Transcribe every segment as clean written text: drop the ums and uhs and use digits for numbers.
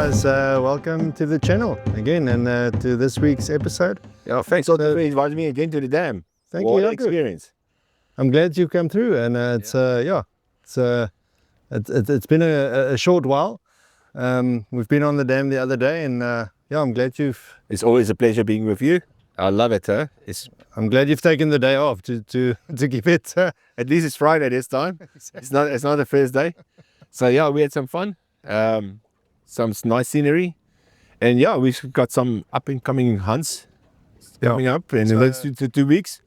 guys, welcome to the channel again and to this week's episode. Yeah, thanks Otto for inviting me again to the dam. Thank what you. an experience. I'm glad you've come through, and it's been a short while. We've been on the dam the other day, and I'm glad you've. It's always a pleasure being with you. I love it. I'm glad you've taken the day off to keep it. At least it's Friday this time. It's not a Thursday. So yeah, we had some fun. Some nice scenery, and yeah, we've got some up and coming hunts coming up in the next 2 weeks.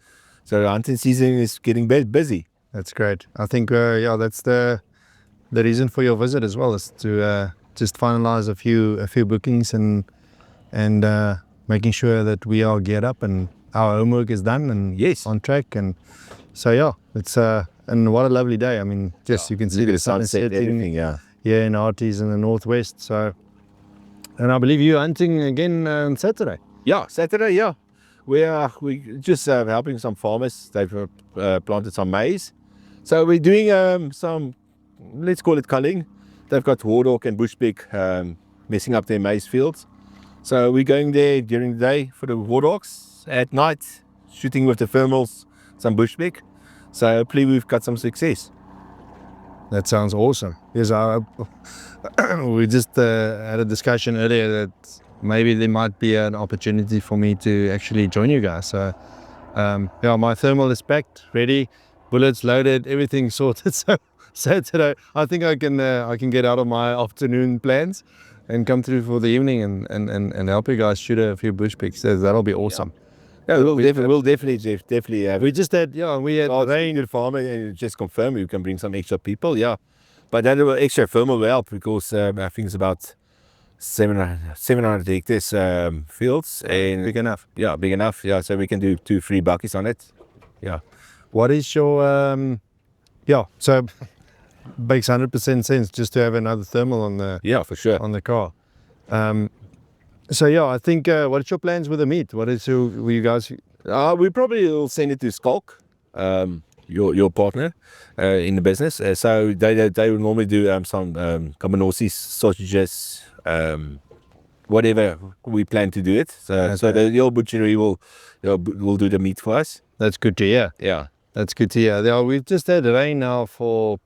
So the hunting season is getting busy. That's great. I think that's the reason for your visit as well, is to just finalize a few bookings and making sure that we are geared up and our homework is done and on track. And so it's and what a lovely day. I mean, you can see the sunset, everything. Yeah, in Hartbeespoort in the northwest. So, and I believe you're hunting again on Saturday. Yeah, Saturday. Yeah, we just helping some farmers. They've planted some maize, so we're doing some, let's call it culling. They've got warthog and bushbeck messing up their maize fields. So we're going there during the day for the warthogs. At night, shooting with the thermals, some bushbeck. So hopefully we've got some success. That sounds awesome. Yes, we just had a discussion earlier that maybe there might be an opportunity for me to actually join you guys. So, my thermal is packed, ready, bullets loaded, everything sorted. So Saturday, I think I can get out of my afternoon plans and come through for the evening and help you guys shoot a few bushbecks. So that'll be awesome. Yeah, we'll definitely have. We just had rain to the farmer and just confirm we can bring some extra people. Yeah, but that extra thermal will help because I think it's about 700 hectares fields, and big enough. Yeah, big enough. Yeah, so we can do 2-3 buckets on it. Yeah. What is your So makes 100% sense just to have another thermal on the for sure on the car. I think what's your plans with the meat? Will you guys? We probably will send it to Schalk, your partner in the business. So they will normally do some 𝗥𝗶𝗳𝗹𝗀𝘀 sausages, whatever we plan to do it. So your butchery will do the meat for us. That's good to hear. Yeah, that's good to hear. Yeah, we've just had rain now for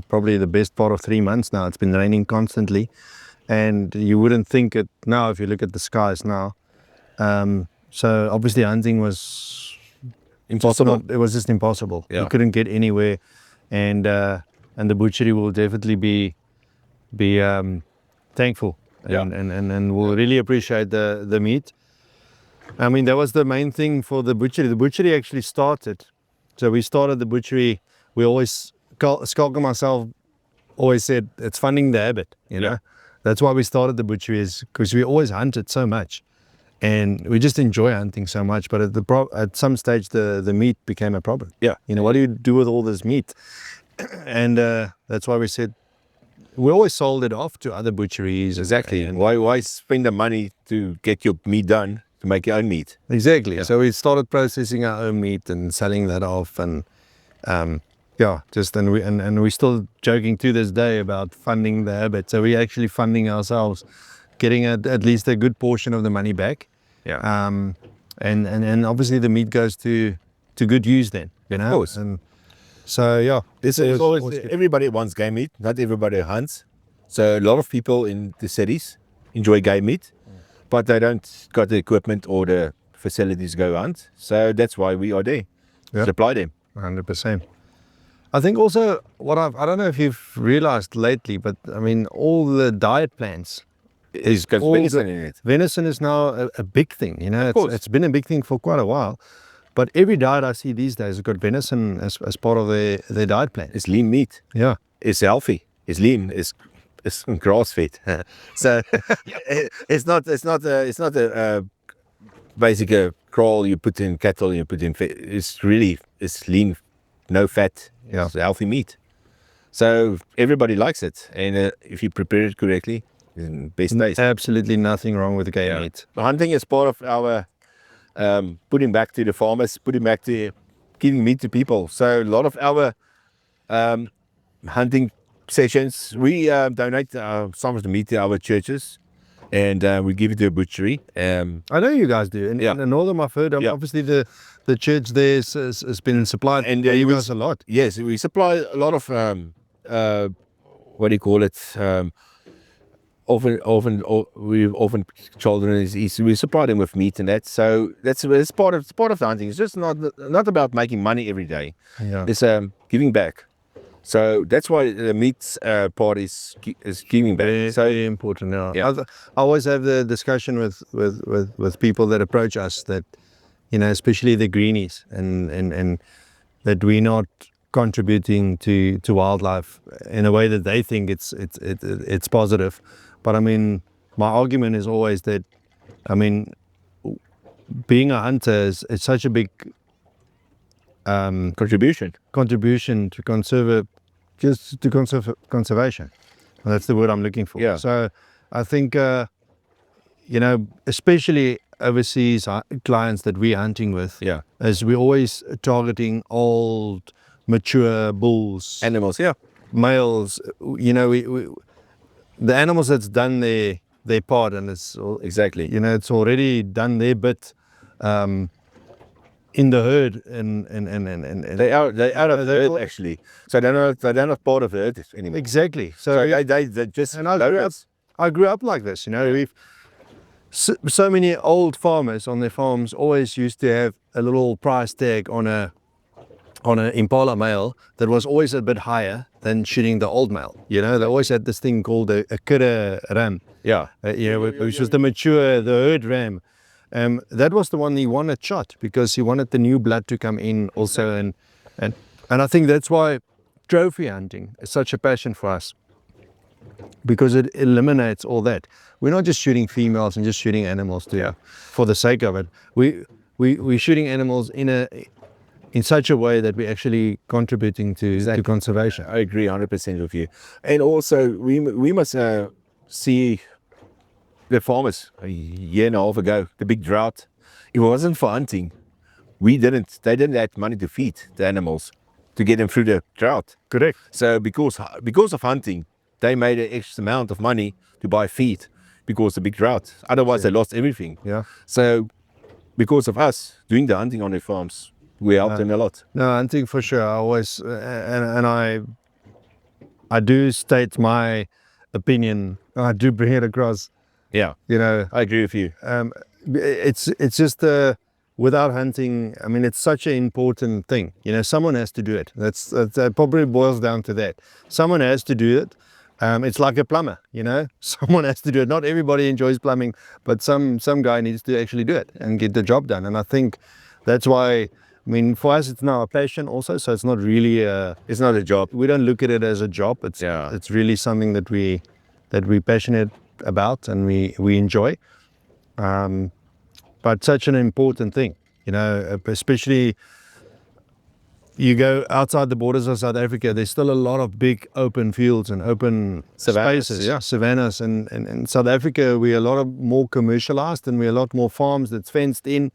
probably the best part of 3 months now. It's been raining constantly. And you wouldn't think it now if you look at the skies now. So obviously hunting was impossible. It was just impossible. Yeah. You couldn't get anywhere, and the butchery will definitely be thankful. And we'll really appreciate the meat. I mean, that was the main thing for the butchery. The butchery actually started. So we started the butchery. We always, Schalk and myself always said it's funding the habit. You know. That's why we started the butchery, is because we always hunted so much, and we just enjoy hunting so much. But at some stage, the meat became a problem. Yeah, what do you do with all this meat? And that's why we said we always sold it off to other butcheries. Exactly. And why spend the money to get your meat done to make your own meat? Exactly. Yeah. So we started processing our own meat and selling that off, and we're still joking to this day about funding the habit. So we're actually funding ourselves, getting at least a good portion of the money back. Yeah. And obviously the meat goes to good use then. Of course. And so it's always everybody wants game meat. Not everybody hunts. So a lot of people in the cities enjoy game meat, but they don't got the equipment or the facilities to go hunt. So that's why we are there. Supply them. 100%. I think also I don't know if you've realized lately, but I mean, all the diet plans is got venison in it. Venison is now a big thing. It's been a big thing for quite a while, but every diet I see these days has got venison as part of their diet plan. It's lean meat. Yeah, it's healthy. It's lean. It's grass fed. So it's not a basic crawl you put in cattle, you put in fat. It's lean, no fat. Yeah. It's healthy meat. So everybody likes it, and if you prepare it correctly, it's best taste. Absolutely nothing wrong with game meat. Hunting is part of our putting back to the farmers, putting back to giving meat to people. So a lot of our hunting sessions. We donate some of the meat to our churches, and we give it to a butchery. I know you guys do. In the northern, I've heard, obviously the church there has been supplied And you guys a lot. Yes, we supply a lot of what do you call it? Often children we supply them with meat and that. So that's part of the hunting. It's just not about making money every day. Yeah. It's giving back. So that's why the meat part is giving back. Very important now. Yeah. I always have the discussion with people that approach us that, you know, especially the greenies, and that we're not contributing to wildlife in a way that they think it's positive. But I mean, my argument is always that, I mean, being a hunter is such a big contribution to conservation. And that's the word I'm looking for. Yeah. So I think, you know, especially overseas clients that we're hunting with, is we're always targeting old, mature bulls, animals, males. You know, we the animals that's done their part, and it's exactly. You know, it's already done their bit in the herd, and they are out of the herd actually. So they're not part of the herd anymore. Exactly. So they just. And I grew up like this. You know, we've so many old farmers on their farms always used to have a little price tag on an impala male that was always a bit higher than shooting the old male. You know, they always had this thing called a 𝗥𝗶𝗳𝗹𝗀𝗀. Which was the herd ram. That was the one he wanted shot because he wanted the new blood to come in also, and I think that's why trophy hunting is such a passion for us, because it eliminates all that. We're not just shooting females and just shooting animals for the sake of it. We're shooting animals in such a way that we're actually contributing to conservation. I agree 100% with you. And also we must see the farmers a year and a half ago, the big drought. It wasn't for hunting. They didn't have money to feed the animals to get them through the drought. Correct. So because of hunting, they made an extra amount of money to buy feed because of the big drought. Otherwise, they lost everything. Yeah. So because of us doing the hunting on their farms, we helped them a lot. No, hunting for sure. I always and I do state my opinion. I do bring it across. Yeah, you know, I agree with you. It's just without hunting, I mean, it's such an important thing. You know, someone has to do it. That probably boils down to that. Someone has to do it. It's like a plumber, you know, someone has to do it. Not everybody enjoys plumbing, but some guy needs to actually do it and get the job done. And I think that's why, I mean, for us, it's now a passion also. So it's not really it's not a job. We don't look at it as a job. It's really something that we're passionate about and we enjoy. But such an important thing, you know, especially you go outside the borders of South Africa, there's still a lot of big open fields and open spaces, savannas. And in South Africa, we're a lot more commercialized, and we're a lot more farms that's fenced in,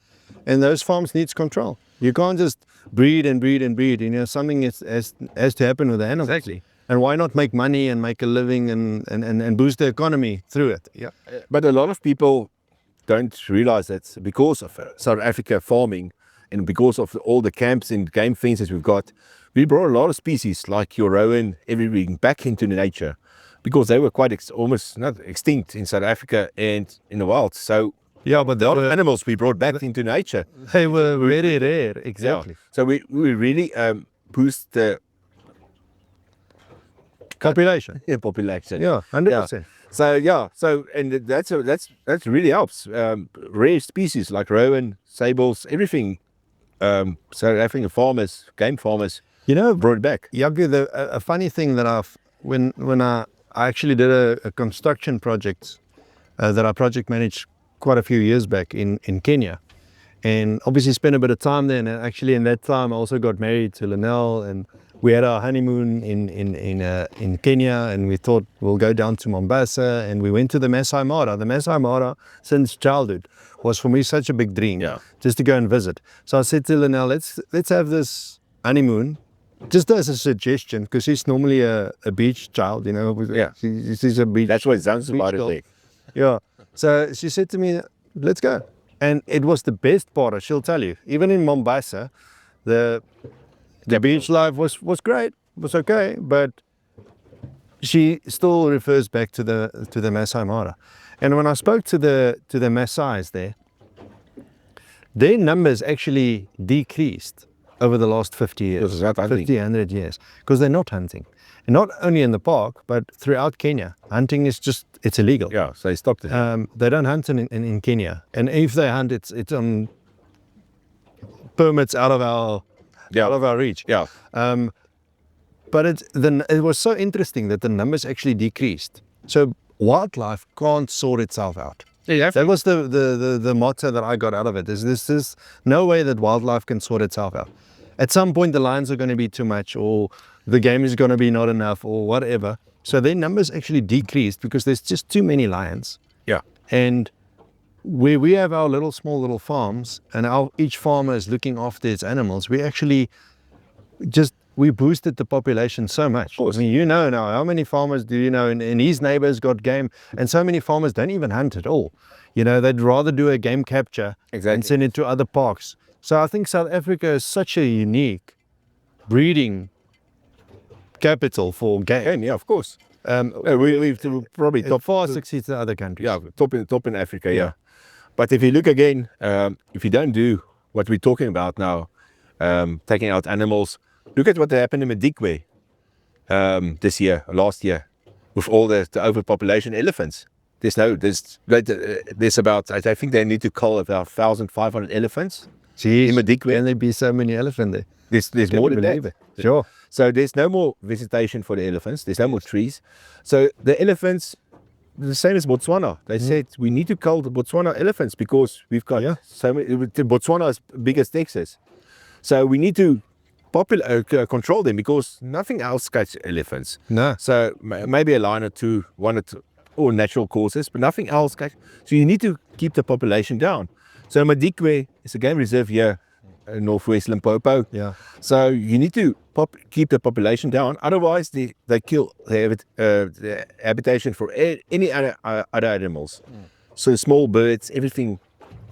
and those farms needs control. You can't just breed and breed and breed. You know, something has to happen with the animals. Exactly. And why not make money and make a living and boost the economy through it? Yeah. But a lot of people don't realize that because of South Africa farming and because of all the camps and game fences we've got, we brought a lot of species like your rowan, everything back into the nature because they were quite almost not extinct in South Africa and in the wild. So yeah, but the other animals we brought back into nature, they were very rare. Exactly. Yeah. So we really boost the population. Yeah, population. Yeah, 100%. So and that really helps. Rare species like rowan, sables, everything. South African farmers, game farmers, you know, brought it back. 𝗥𝗶𝗳𝗹𝗀, a funny thing that when I actually did a construction project that I project managed quite a few years back in Kenya, and obviously spent a bit of time there. And actually, in that time, I also got married to Linnell, and we had our honeymoon in Kenya, and we thought we'll go down to Mombasa, and we went to the Masai Mara. The Masai Mara, since childhood, was for me such a big dream, just to go and visit. So I said to Linnell, let's have this honeymoon just as a suggestion, because she's normally a beach child, you know. Yeah. She's a beach. That's what Zanzibar is girl. like. Yeah. So she said to me, let's go. And it was the best part, she'll tell you. Even in Mombasa, the beach life was great, was okay, but she still refers back to the Masai Mara. And when I spoke to the Masais there, their numbers actually decreased over the last 50 years, 50, 100 years, because they're not hunting. And not only in the park, but throughout Kenya. Hunting is just, it's illegal. Yeah, so they stopped it. They don't hunt in Kenya. And if they hunt, it's on permits out of our reach. Yeah. But it was so interesting that the numbers actually decreased. So wildlife can't sort itself out. Yeah, that was the motto that I got out of it. There's no way that wildlife can sort itself out. At some point the lions are going to be too much, or the game is going to be not enough, or whatever. So their numbers actually decreased because there's just too many lions. Yeah. And where we have our small little farms, and each farmer is looking after its animals, we actually we boosted the population so much. I mean, you know now, how many farmers do you know, and his neighbors got game, and so many farmers don't even hunt at all. You know, they'd rather do a game capture and send it to other parks. So I think South Africa is such a unique breeding capital for game. Yeah, of course. We've probably top far succeeds the other countries. Yeah, top in Africa, yeah. But if you look again, if you don't do what we're talking about now, taking out animals, look at what happened in 𝗥𝗶𝗳𝗹𝗀 last year, with all the overpopulation elephants. There's about, I think they need to cull about 1,500 elephants. Jeez, in 𝗥𝗶𝗳𝗹𝗀. Can there be so many elephants there? There's more than that. Sure. So there's no more vegetation for the elephants. There's no more trees. So the elephants, the same as Botswana. They said we need to cull the Botswana elephants because we've got so many. Botswana is big as Texas. So we need to control them because nothing else catches elephants. No. So maybe a lion or two, or natural causes, but nothing else catches. So you need to keep the population down. So 𝗥𝗶𝗳𝗹𝗀 is a game reserve here in northwest Limpopo. Yeah. So you need to keep the population down. Otherwise, they kill the habitation for any other animals. So small birds, everything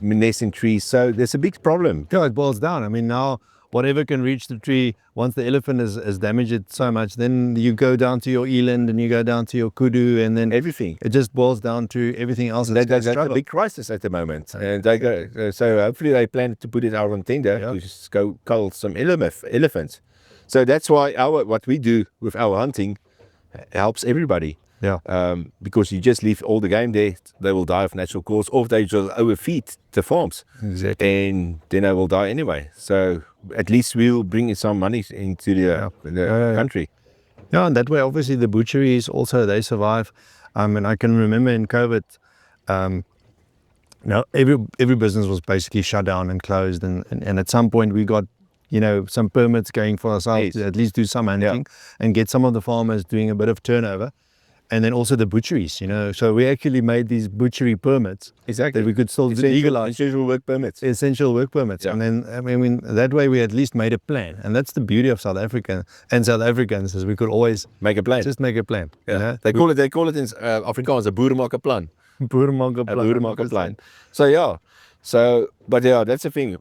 nest in trees. So there's a big problem. Yeah, it boils down. I mean, now whatever can reach the tree, once the elephant has damaged it so much, then you go down to your eland and you go down to your kudu, and then everything. It just boils down to everything else. That's a big crisis at the moment. And they go, so hopefully they plan to put it out on tender to just go cull some elephants. So that's why what we do with our hunting helps everybody. Yeah. Because you just leave all the game there, they will die of natural cause, or they just overfeed the farms. Exactly. And then they will die anyway. So at least we'll bring some money into the country. Yeah, and that way obviously the butcheries also, they survive. And I can remember in COVID, every business was basically shut down and closed, and at some point we got some permits going for ourselves to at least do some hunting and get some of the farmers doing a bit of turnover. And then also the butcheries, so we actually made these butchery permits that we could still legalize. Essential work permits. Essential work permits. Yeah. And then, I mean, that way we at least made a plan. And that's the beauty of South Africa and South Africans, is we could always make a plan. Just make a plan. Yeah. They call it in Afrikaans, a boeremakeplan. Boeremakeplan. So, but that's the thing.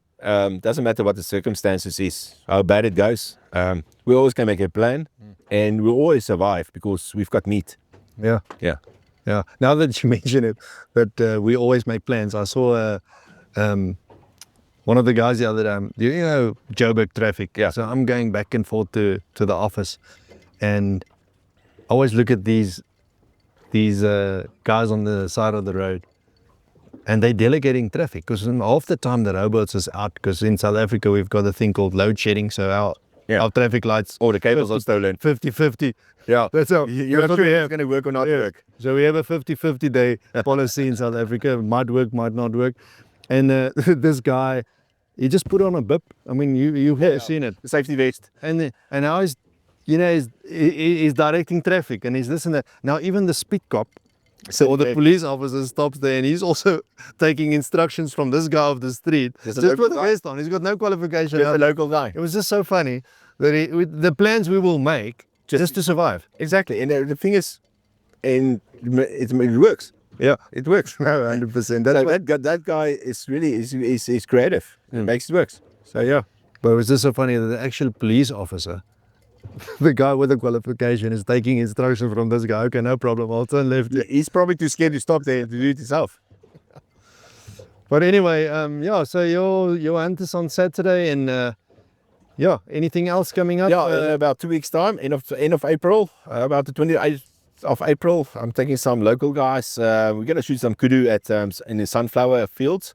Doesn't matter what the circumstances is, how bad it goes. We always can make a plan, and we'll always survive because we've got meat. Yeah. Now that you mention it, that we always make plans. I saw one of the guys the other day. Joburg traffic. Yeah. So I'm going back and forth to the office, and I always look at these guys on the side of the road, and they're delegating traffic because half the time the robots is out, because in South Africa we've got a thing called load shedding. So our traffic lights, the cables are stolen. 50-50. Yeah, that's how you're not sure if it's going to work or not work. So we have a 50-50 day policy in South Africa. It might work, might not work. And this guy, he just put on a bip. I mean, you've seen it, the safety vest, and now he's directing traffic, and he's this and that. Now even the speed cop So or the police officer stops there and he's also taking instructions from this guy off the street. There's a Just local put the guy. vest on. He's got no qualification. Just a local guy. It was just so funny that with the plans we will make just to survive. Exactly. And the thing is, and it works. Yeah. It works. No, 100%. So That's that guy is really is creative. It makes it works. So yeah. But it was just so funny that the actual police officer, the guy with the qualification, is taking instruction from this guy. Okay, no problem. I'll turn left. He's probably too scared to stop there to do it himself. But anyway, yeah. So your hunt is on Saturday, and yeah. Anything else coming up? Yeah, in about 2 weeks' time, end of April, about the 28th of April, I'm taking some local guys. We're gonna shoot some kudu at in the sunflower fields.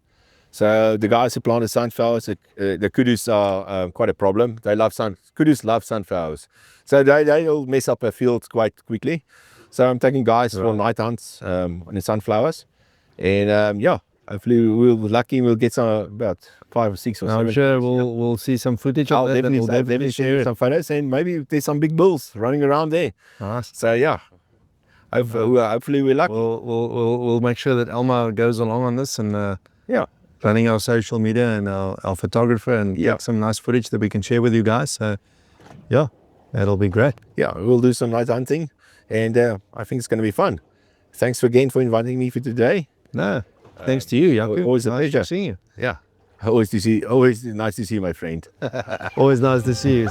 So the guys who planted sunflowers, the kudus are quite a problem. Kudus love sunflowers, so they'll mess up a field quite quickly. So I'm taking guys for night hunts on the sunflowers, and yeah, hopefully we'll get some about 5 or 6 or 7. I'm sure we'll see some footage of I'll that. and definitely, we'll share it. some photos, and maybe there's some big bulls running around there. Nice. So yeah, hopefully we're lucky. We'll make sure that Elma goes along on this, and Yeah. running our social media and our photographer, and get some nice footage that we can share with you guys. So yeah, that'll be great. Yeah, we'll do some night hunting, and I think it's going to be fun. Thanks again for inviting me for today. No, thanks to you, Jaco. always a Nice pleasure. seeing you. Yeah, Always nice to see you, my friend. always nice to see you.